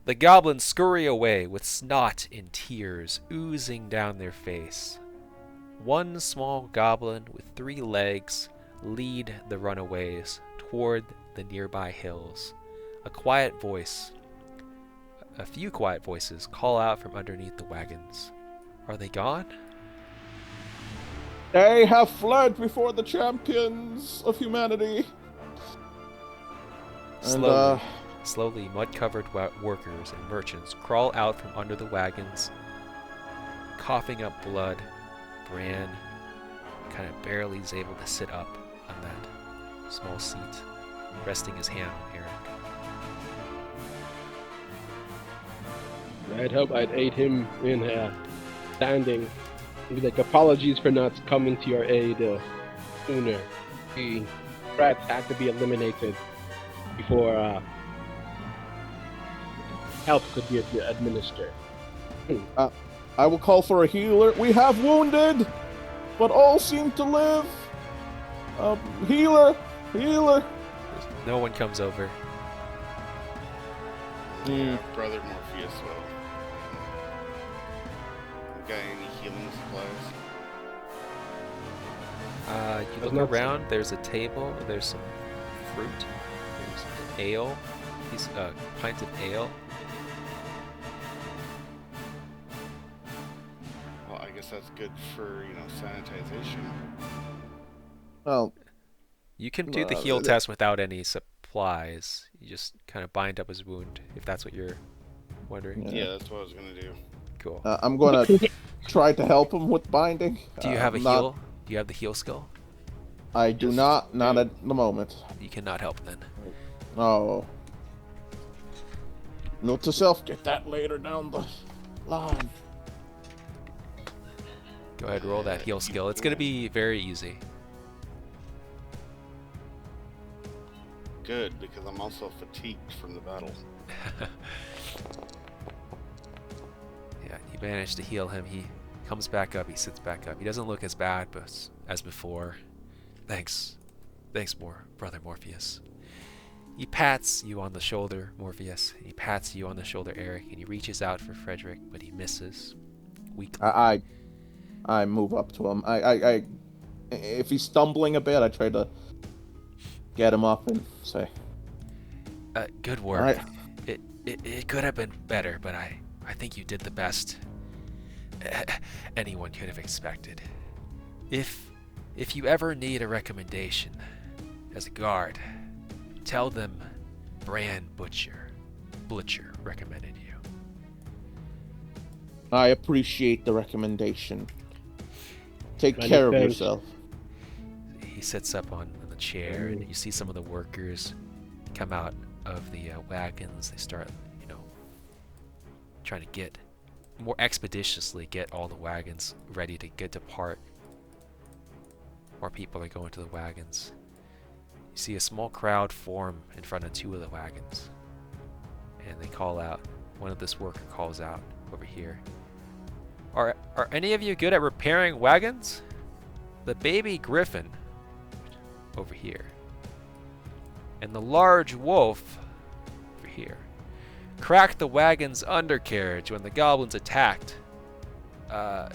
The goblins scurry away with snot and tears oozing down their face. One small goblin with 3 legs lead the runaways toward the nearby hills. A few quiet voices call out from underneath the wagons. Are they gone? They have fled before the champions of humanity. Slowly, mud-covered workers and merchants crawl out from under the wagons, coughing up blood. Bran kind of barely is able to sit up on that small seat, resting his hand on Eric. I'd hope I'd aid him in standing. Be like, apologies for not coming to your aid sooner. The threats had to be eliminated before help could be administered. I will call for a healer. We have wounded, but all seem to live. Healer. No one comes over. Brother Morpheus will. Got any healing supplies? You look around, there's a table, there's some fruit, there's an ale, pint of ale. Well, I guess that's good for, sanitization. Well, you can do the heal test without any supplies. You just kind of bind up his wound, if that's what you're wondering. Yeah, that's what I was going to do. Cool. I'm going to try to help him with binding. Do you have a heal? Do you have the heal skill? I do not at the moment. You cannot help then. Oh. Note to self, get that later down the line. Go ahead, roll that heal skill. It's going to be very easy. Good, because I'm also fatigued from the battle. Yeah, you managed to heal him. He comes back up. He sits back up. He doesn't look as bad as before. Thanks, Brother Morpheus. He pats you on the shoulder, Morpheus. He pats you on the shoulder, Eric, and he reaches out for Frederick, but he misses. Weakly. I move up to him. If he's stumbling a bit, I try to get him up and say, good work. Right. It could have been better, but I think you did the best anyone could have expected. If you ever need a recommendation as a guard, tell them Bran Butcher recommended you. I appreciate the recommendation. Take care of yourself. He sits up on the chair, and you see some of the workers come out of the wagons. They start, trying to more expeditiously get all the wagons ready to depart. More people are going to the wagons. You see a small crowd form in front of 2 of the wagons, and they call out. One of this worker calls out over here. Are any of you good at repairing wagons? The baby griffin over here, and the large wolf over here cracked the wagon's undercarriage when the goblins attacked. I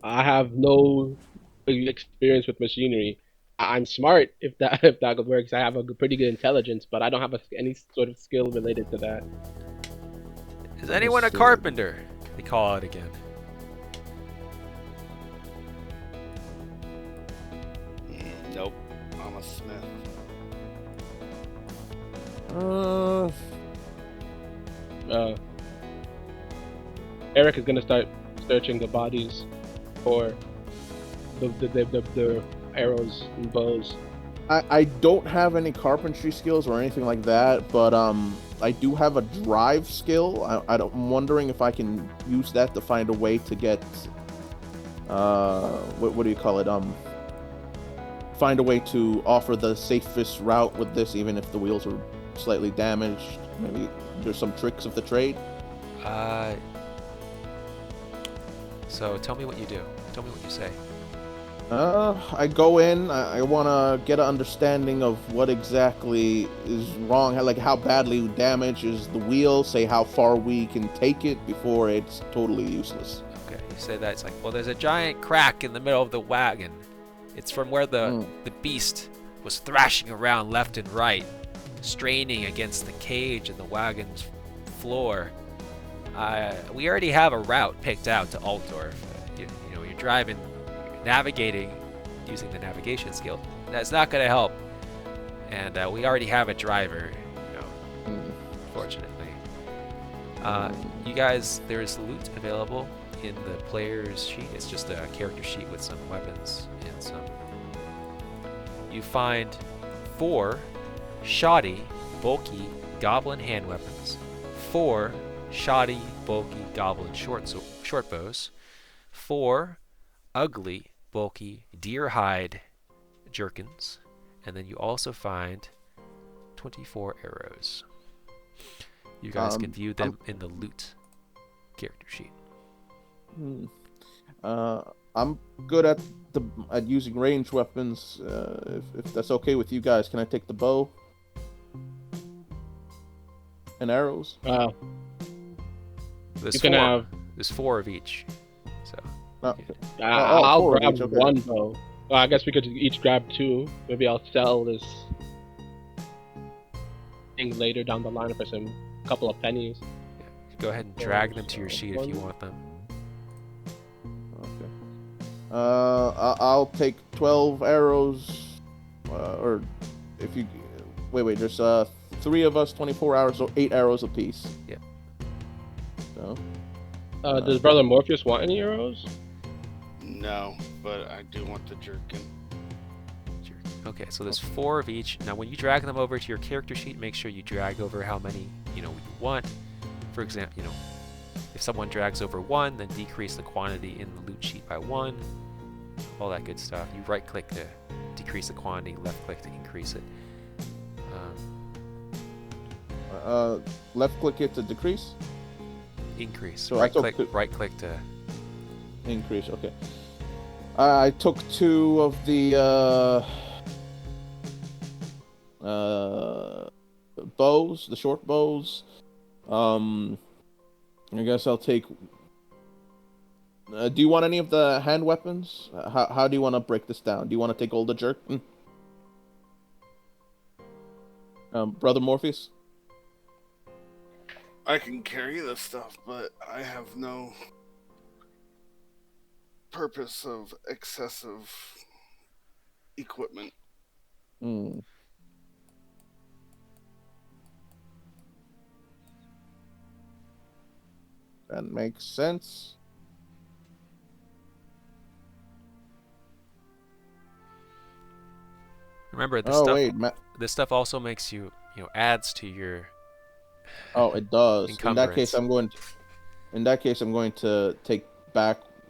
have no experience with machinery. I'm smart if that works. I have a pretty good intelligence, but I don't have any sort of skill related to that. Is anyone a carpenter? They call out again. Nope, I'm a smith. Eric is gonna start searching the bodies for the arrows and bows. I don't have any carpentry skills or anything like that, but I do have a drive skill. I'm wondering if I can use that to find a way to get what do you call it? Find a way to offer the safest route with this, even if the wheels are slightly damaged. Maybe there's some tricks of the trade. So tell me what you do. Tell me what you say. I go in. I want to get an understanding of what exactly is wrong. Like how badly damaged is the wheel. Say how far we can take it before it's totally useless. Okay, you say that. It's like, well, there's a giant crack in the middle of the wagon. It's from where the beast was thrashing around left and right, straining against the cage in the wagon's floor. We already have a route picked out to Altdorf. You know, you're driving, navigating using the navigation skill. That's not going to help. And we already have a driver, you know, fortunately. You guys, there's loot available in the player's sheet. It's just a character sheet with some weapons and some. You find 4 shoddy, bulky goblin hand weapons, 4 shoddy, bulky goblin short bows, 4 ugly, bulky deer hide jerkins, and then you also find 24 arrows. You guys can view them in the loot character sheet. I'm good at using ranged weapons. If that's okay with you guys, can I take the bow and arrows? There's You can 4. have. There's 4 of each. So Okay. I'll four of grab each, okay. one bow. Well, I guess we could each grab 2. Maybe I'll sell this thing later down the line for some couple of pennies. go ahead and drag them to your sheet if you want them. Okay. I'll take 12 arrows, or if you wait. There's 3 of us, 24 arrows, so 8 arrows apiece. Yep. So. Does Brother Morpheus want any arrows? No, but I do want the jerkin. Okay, so there's 4 of each. Now, when you drag them over to your character sheet, make sure you drag over how many you want. For example, if someone drags over 1, then decrease the quantity in the loot sheet by 1. All that good stuff. You right-click to decrease the quantity, left-click to increase it. Left-click it to decrease. Increase. So right-click to increase. Okay. I took 2 of the bows, the short bows. I guess I'll take. Do you want any of the hand weapons? How do you want to break this down? Do you want to take all the jerk? Brother Morpheus? I can carry this stuff, but I have no purpose of excessive equipment. That makes sense. Remember, this stuff also makes you, adds to your. Oh, it does. In that case, encumbrance. I'm going to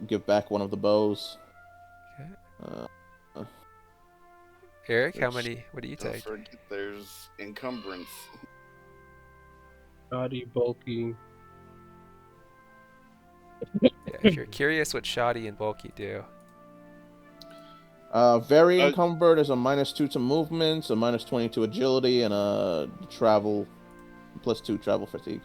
give back one of the bows. Okay. Eric, what do you Don't take? forget there's encumbrance. Shoddy, bulky. Yeah, if you're curious what shoddy and bulky do. Very encumbered is a -2 to movements, a -20 to agility, and a travel +2 travel fatigue.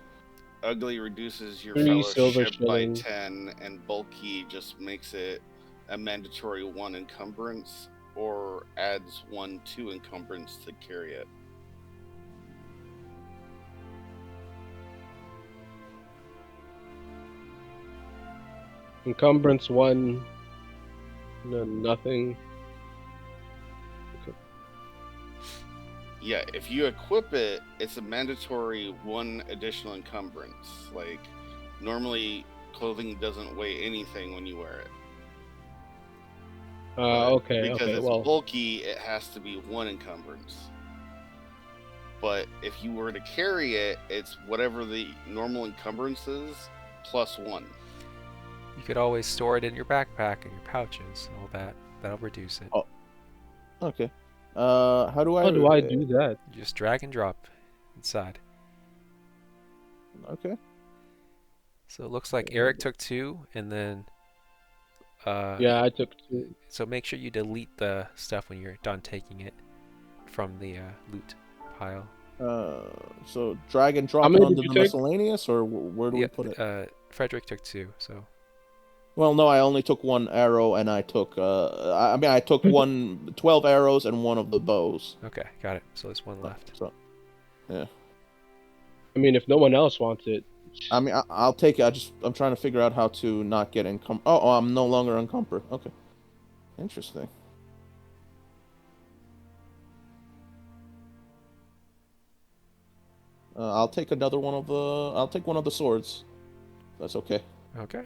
Ugly reduces your 3 silver fellowship by shillings. 10, and bulky just makes it a mandatory 1 encumbrance, or adds 1 encumbrance to carry it. Encumbrance 1. No, nothing. Okay. Yeah, if you equip it, it's a mandatory 1 additional encumbrance. Like, normally clothing doesn't weigh anything when you wear it. Because it's bulky, it has to be 1 encumbrance. But if you were to carry it, it's whatever the normal encumbrance is, +1. You could always store it in your backpack and your pouches and all that. That'll reduce it. Oh. Okay. How do I do that? You just drag and drop inside. Okay. So it looks like Eric took 2, and then Yeah, I took 2. So make sure you delete the stuff when you're done taking it from the loot pile. So drag and drop How it many under did the you take? miscellaneous, or where do we put it? Frederick took 2, so. Well, no, I only took 1 arrow, and I took, I took 12 arrows and 1 of the bows. Okay, got it. So there's 1 left. So, yeah. I mean, if no one else wants it. I mean, I'll take it. I'm trying to figure out how to not get encumbered. Oh, I'm no longer encumbered. Okay. Interesting. I'll take another one of the. I'll take one of the swords. That's okay. Okay.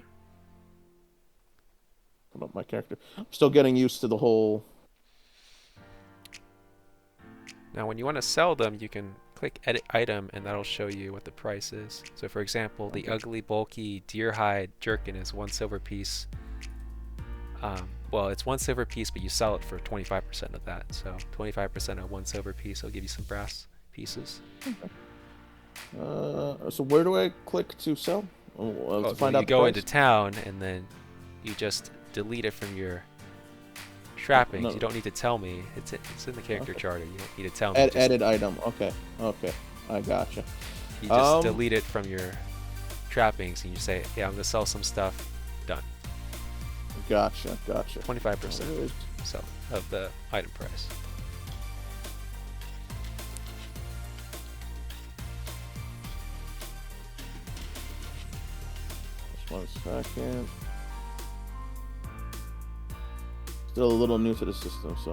Put up my character. I'm still getting used to the whole. Now, when you want to sell them, you can click Edit Item, and that'll show you what the price is. So, for example, the ugly, bulky deer hide jerkin is 1 silver piece. Well, it's 1 silver piece, but you sell it for 25% of that. So, 25% of 1 silver piece will give you some brass pieces. Okay. So where do I click to sell? To find out you go into town, and then you just delete it from your trappings. No. You don't need to tell me. It's in the character charter. You don't need to tell me. Edit item. Okay. I gotcha. You just delete it from your trappings, and you say, "Hey, I'm gonna sell some stuff." Done. Gotcha. 25% so of the item price. Just 1 second. Still a little new to the system, so